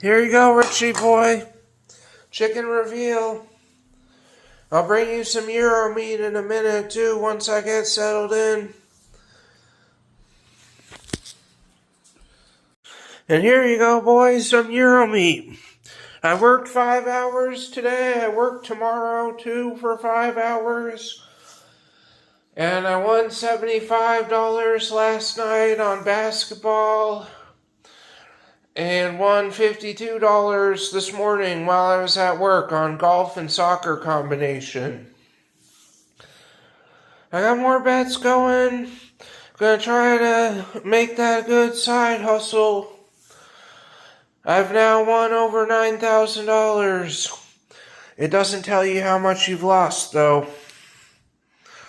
Here you go, Richie boy. Chicken reveal. I'll bring you some Euro meat in a minute, too, once I get settled in. And here you go, boys, some Euro meat. I worked 5 hours today. I work tomorrow, too, for 5 hours. And I won $75 last night on basketball. And won $52 this morning while I was at work on golf and soccer combination. I got more bets going. Gonna try to make that a good side hustle. I've now won over $9,000. It doesn't tell you how much you've lost, though.